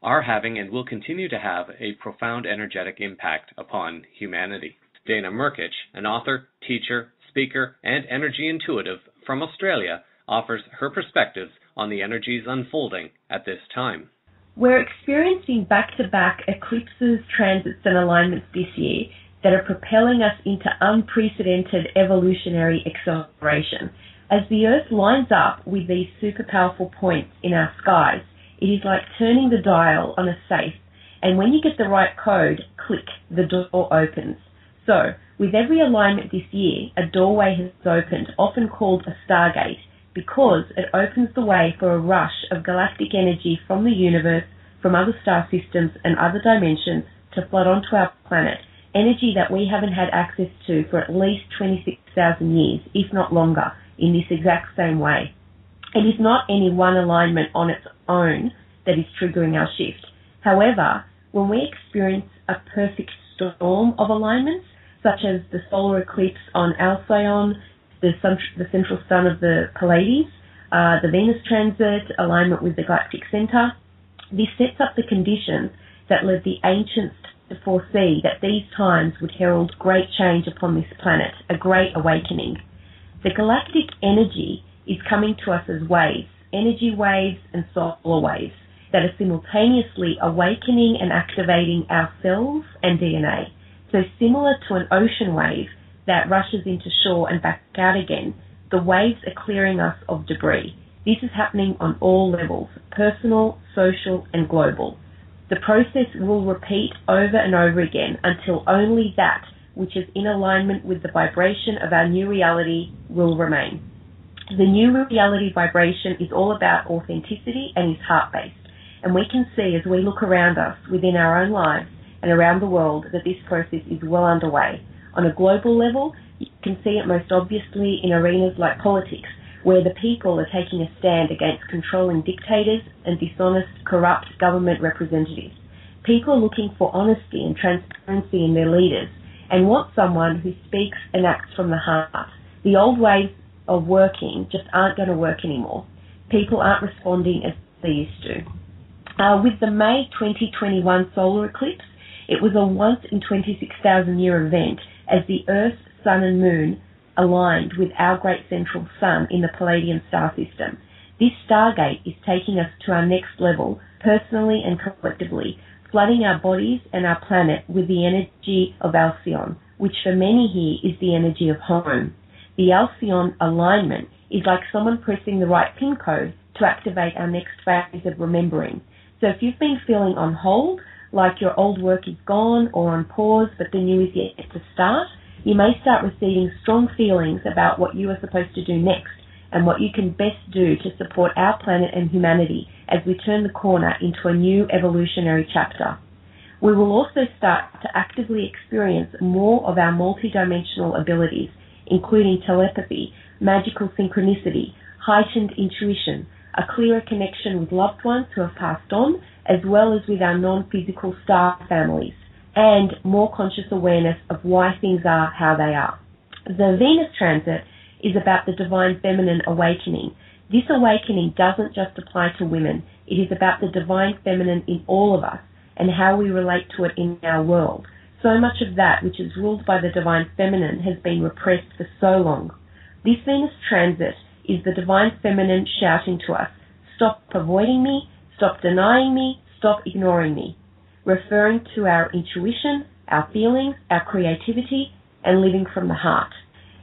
are having and will continue to have a profound energetic impact upon humanity. Dana Murkich, an author, teacher, speaker, and energy intuitive from Australia, offers her perspectives on the energies unfolding at this time. We're experiencing back-to-back eclipses, transits, and alignments this year that are propelling us into unprecedented evolutionary acceleration. As the Earth lines up with these super powerful points in our skies, it is like turning the dial on a safe, and when you get the right code, click, the door opens. So, with every alignment this year, a doorway has opened, often called a stargate, because it opens the way for a rush of galactic energy from the universe, from other star systems and other dimensions to flood onto our planet, energy that we haven't had access to for at least 26,000 years, if not longer, in this exact same way. It is not any one alignment on its own that is triggering our shift. However, when we experience a perfect storm of alignments, such as the solar eclipse on Alcyon, the central sun of the Pleiades, the Venus transit, alignment with the galactic center, this sets up the conditions that led the ancients to foresee that these times would herald great change upon this planet, a great awakening. The galactic energy is coming to us as waves, energy waves and solar waves, that are simultaneously awakening and activating our cells and DNA. So similar to an ocean wave that rushes into shore and back out again, the waves are clearing us of debris. This is happening on all levels, personal, social, and global. The process will repeat over and over again until only that which is in alignment with the vibration of our new reality will remain. The new reality vibration is all about authenticity and is heart-based. And we can see as we look around us within our own lives and around the world that this process is well underway. On a global level, you can see it most obviously in arenas like politics, where the people are taking a stand against controlling dictators and dishonest, corrupt government representatives. People are looking for honesty and transparency in their leaders and want someone who speaks and acts from the heart. The old ways of working just aren't going to work anymore. People aren't responding as they used to. With the May 2021 solar eclipse, it was a once in 26,000 year event as the Earth, Sun and Moon aligned with our great central sun in the Palladian star system. This stargate is taking us to our next level, personally and collectively, flooding our bodies and our planet with the energy of Alcyon, which for many here is the energy of home. The Alcyon alignment is like someone pressing the right pin code to activate our next phase of remembering. So if you've been feeling on hold, like your old work is gone or on pause but the new is yet to start, you may start receiving strong feelings about what you are supposed to do next and what you can best do to support our planet and humanity as we turn the corner into a new evolutionary chapter. We will also start to actively experience more of our multidimensional abilities, including telepathy, magical synchronicity, heightened intuition, a clearer connection with loved ones who have passed on, as well as with our non-physical star families, and more conscious awareness of why things are how they are. The Venus transit is about the divine feminine awakening. This awakening doesn't just apply to women. It is about the divine feminine in all of us and how we relate to it in our world. So much of that which is ruled by the divine feminine has been repressed for so long. This Venus transit is the divine feminine shouting to us, stop avoiding me, stop denying me, stop ignoring me, referring to our intuition, our feelings, our creativity, and living from the heart.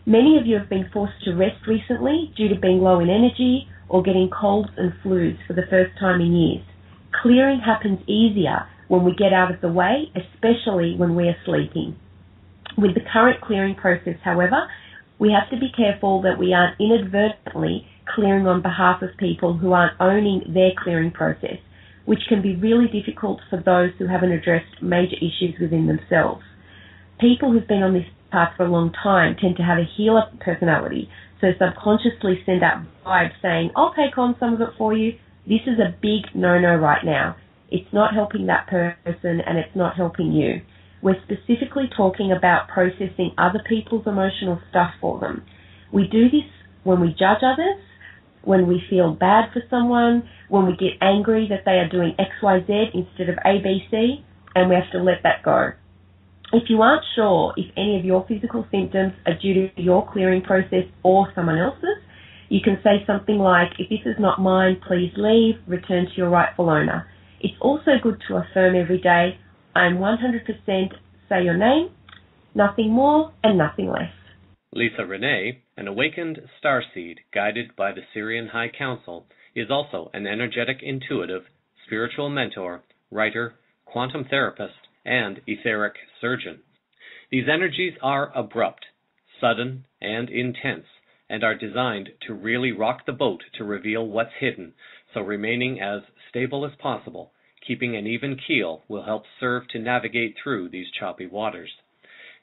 Many of you have been forced to rest recently due to being low in energy or getting colds and flus for the first time in years. Clearing happens easier when we get out of the way, especially when we are sleeping. With the current clearing process, however, we have to be careful that we aren't inadvertently clearing on behalf of people who aren't owning their clearing process, which can be really difficult for those who haven't addressed major issues within themselves. People who've been on this path for a long time tend to have a healer personality, so subconsciously send out vibes saying, I'll take on some of it for you. This is a big no-no right now. It's not helping that person and it's not helping you. We're specifically talking about processing other people's emotional stuff for them. We do this when we judge others, when we feel bad for someone, when we get angry that they are doing XYZ instead of ABC, and we have to let that go. If you aren't sure if any of your physical symptoms are due to your clearing process or someone else's, you can say something like, if this is not mine, please leave, return to your rightful owner. It's also good to affirm every day, I'm 100%, say your name, nothing more and nothing less. Lisa Renee, an awakened starseed guided by the Syrian High Council, is also an energetic intuitive, spiritual mentor, writer, quantum therapist, and etheric surgeon. These energies are abrupt, sudden, and intense, and are designed to really rock the boat to reveal what's hidden, so remaining as stable as possible, keeping an even keel will help serve to navigate through these choppy waters.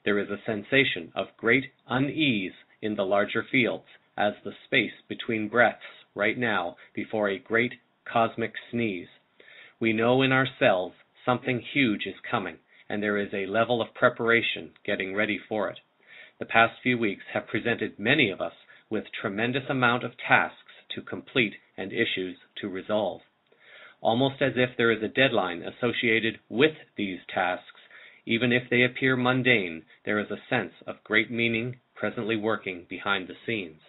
There is a sensation of great unease in the larger fields, as the space between breaths right now before a great cosmic sneeze. We know in ourselves something huge is coming, and there is a level of preparation getting ready for it. The past few weeks have presented many of us with tremendous amount of tasks to complete and issues to resolve. Almost as if there is a deadline associated with these tasks, even if they appear mundane, there is a sense of great meaning presently working behind the scenes.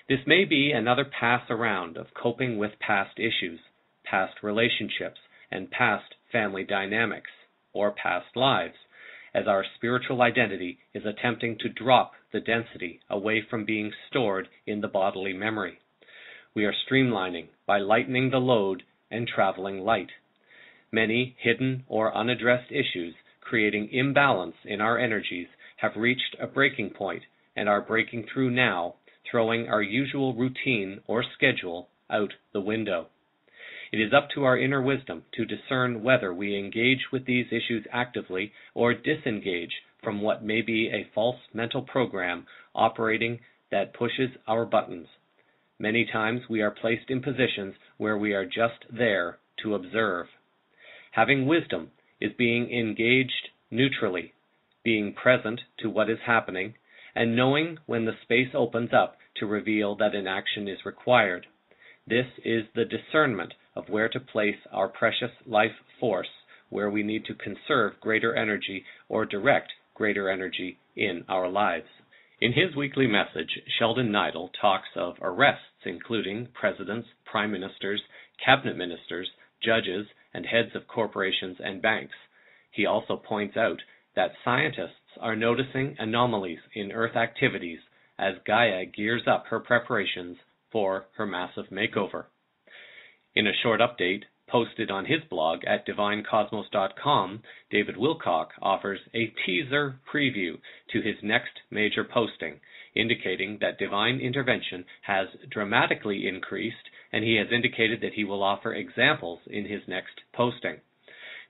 This may be another pass around of coping with past issues, past relationships, and past family dynamics, or past lives, as our spiritual identity is attempting to drop the density away from being stored in the bodily memory. We are streamlining by lightening the load and traveling light. Many hidden or unaddressed issues creating imbalance in our energies have reached a breaking point and are breaking through now, throwing our usual routine or schedule out the window. It is up to our inner wisdom to discern whether we engage with these issues actively or disengage from what may be a false mental program operating that pushes our buttons. Many times we are placed in positions where we are just there to observe. Having wisdom is being engaged neutrally, being present to what is happening, and knowing when the space opens up to reveal that an action is required. This is the discernment of where to place our precious life force, where we need to conserve greater energy or direct greater energy in our lives. In his weekly message, Sheldon Neidl talks of arrests including presidents, prime ministers, cabinet ministers, judges, and heads of corporations and banks. He also points out that scientists are noticing anomalies in Earth activities as Gaia gears up her preparations for her massive makeover. In a short update posted on his blog at divinecosmos.com, David Wilcock offers a teaser preview to his next major posting, indicating that divine intervention has dramatically increased, and he has indicated that he will offer examples in his next posting.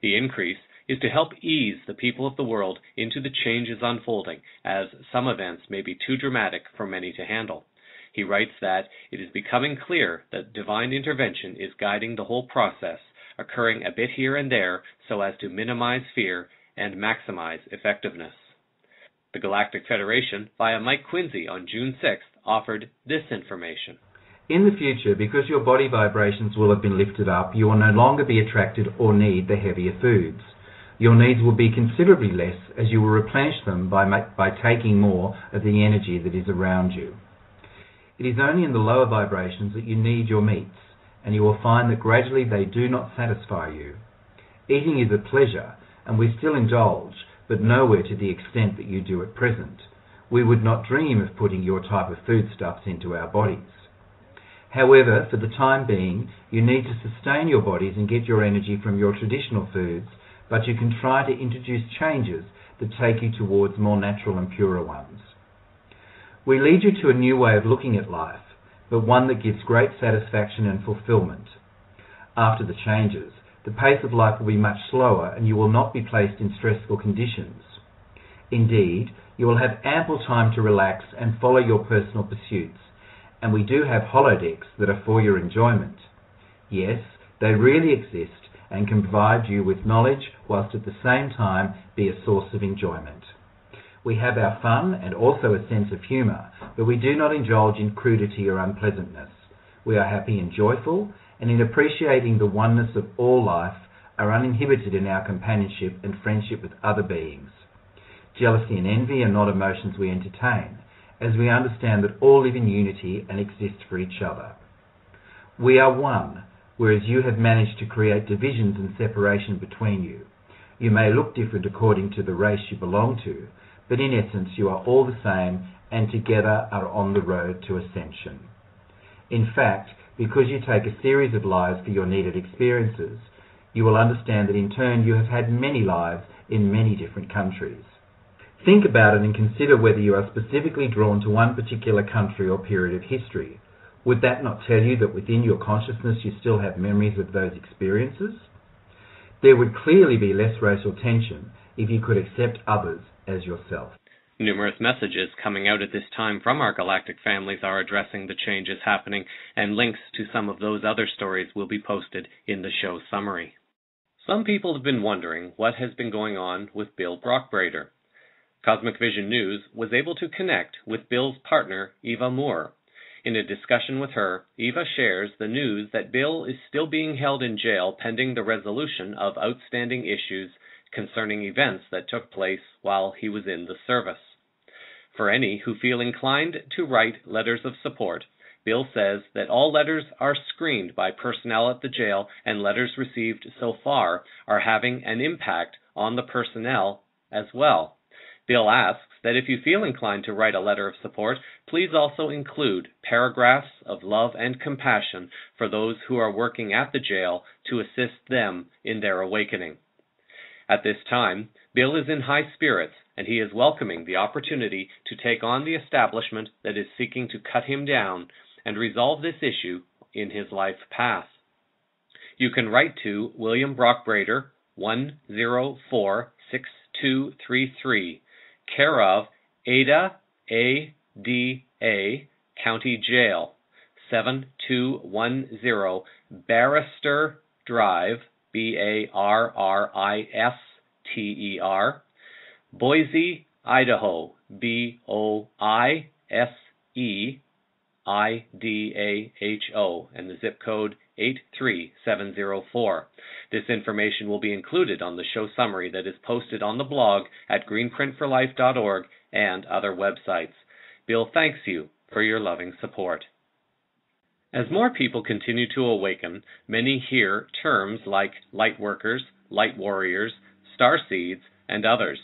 The increase is to help ease the people of the world into the changes unfolding, as some events may be too dramatic for many to handle. He writes that it is becoming clear that divine intervention is guiding the whole process, occurring a bit here and there so as to minimize fear and maximize effectiveness. The Galactic Federation, via Mike Quincy on June 6th, offered this information. In the future, because your body vibrations will have been lifted up, you will no longer be attracted or need the heavier foods. Your needs will be considerably less as you will replenish them by taking more of the energy that is around you. It is only in the lower vibrations that you need your meats, and you will find that gradually they do not satisfy you. Eating is a pleasure, and we still indulge, but nowhere to the extent that you do at present. We would not dream of putting your type of foodstuffs into our bodies. However, for the time being, you need to sustain your bodies and get your energy from your traditional foods, but you can try to introduce changes that take you towards more natural and purer ones. We lead you to a new way of looking at life, but one that gives great satisfaction and fulfillment. After the changes, the pace of life will be much slower and you will not be placed in stressful conditions. Indeed, you will have ample time to relax and follow your personal pursuits, and we do have holodecks that are for your enjoyment. Yes, they really exist and can provide you with knowledge whilst at the same time be a source of enjoyment. We have our fun and also a sense of humour, but we do not indulge in crudity or unpleasantness. We are happy and joyful, and in appreciating the oneness of all life, are uninhibited in our companionship and friendship with other beings. Jealousy and envy are not emotions we entertain, as we understand that all live in unity and exist for each other. We are one, whereas you have managed to create divisions and separation between you. You may look different according to the race you belong to, but in essence you are all the same and together are on the road to ascension. In fact, because you take a series of lives for your needed experiences, you will understand that in turn you have had many lives in many different countries. Think about it and consider whether you are specifically drawn to one particular country or period of history. Would that not tell you that within your consciousness you still have memories of those experiences? There would clearly be less racial tension if you could accept others as yourself. Numerous messages coming out at this time from our galactic families are addressing the changes happening, and links to some of those other stories will be posted in the show summary. Some people have been wondering what has been going on with Bill Brockbrader. Cosmic Vision News was able to connect with Bill's partner, Eva Moore. In a discussion with her, Eva shares the news that Bill is still being held in jail pending the resolution of outstanding issues concerning events that took place while he was in the service. For any who feel inclined to write letters of support, Bill says that all letters are screened by personnel at the jail, and letters received so far are having an impact on the personnel as well. Bill asks that if you feel inclined to write a letter of support, please also include paragraphs of love and compassion for those who are working at the jail to assist them in their awakening. At this time, Bill is in high spirits, and he is welcoming the opportunity to take on the establishment that is seeking to cut him down and resolve this issue in his life path. You can write to William Brockbrader, 1046233, care of Ada, A.D.A., County Jail, 7210 Barrister Drive, Barrister, Boise, Idaho, Boiseidaho, and the zip code 83704. This information will be included on the show summary that is posted on the blog at greenprintforlife.org and other websites. Bill thanks you for your loving support. As more people continue to awaken, many hear terms like light workers, light warriors, star seeds, and others.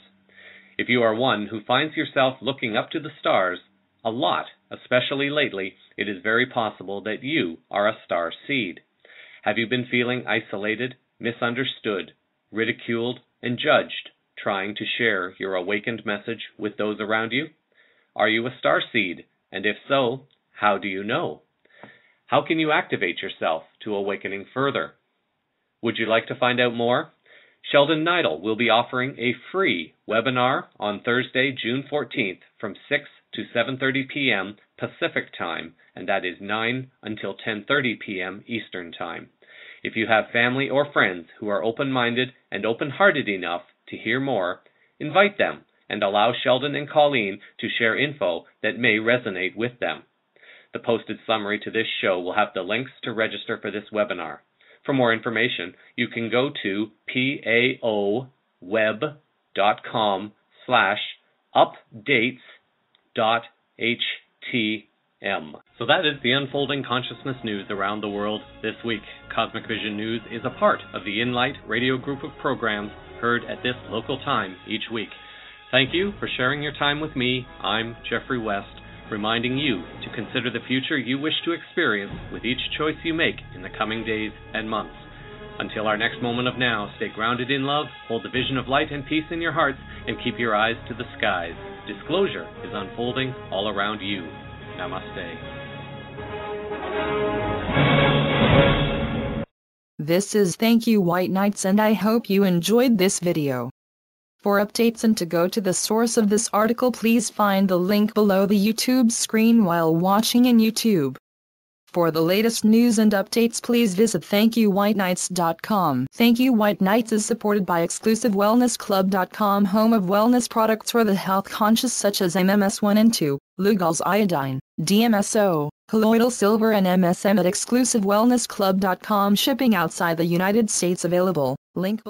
If you are one who finds yourself looking up to the stars a lot, especially lately, it is very possible that you are a star seed. Have you been feeling isolated, misunderstood, ridiculed, and judged, trying to share your awakened message with those around you? Are you a star seed? And if so, how do you know? How can you activate yourself to awakening further? Would you like to find out more? Sheldon Neidl will be offering a free webinar on Thursday, June 14th from 6 to 7:30 p.m. Pacific Time, and that is 9 until 10:30 p.m. Eastern Time. If you have family or friends who are open-minded and open-hearted enough to hear more, invite them and allow Sheldon and Colleen to share info that may resonate with them. The posted summary to this show will have the links to register for this webinar. For more information, you can go to paoweb.com/updates.htm. So that is the unfolding consciousness news around the world this week. Cosmic Vision News is a part of the Inlight radio group of programs heard at this local time each week. Thank you for sharing your time with me. I'm Jeffrey West. reminding you to consider the future you wish to experience with each choice you make in the coming days and months. Until our next moment of now, stay grounded in love, hold the vision of light and peace in your hearts, and keep your eyes to the skies. Disclosure is unfolding all around you. Namaste. This is Thank You White Knights, and I hope you enjoyed this video. For updates and to go to the source of this article, please find the link below the YouTube screen while watching in YouTube. For the latest news and updates, please visit thankyouwhiteknights.com. Thank You White Knights is supported by exclusivewellnessclub.com, home of wellness products for the health conscious such as MMS 1 and 2, Lugol's iodine, DMSO, colloidal silver and MSM at exclusivewellnessclub.com. Shipping outside the United States available. Link below.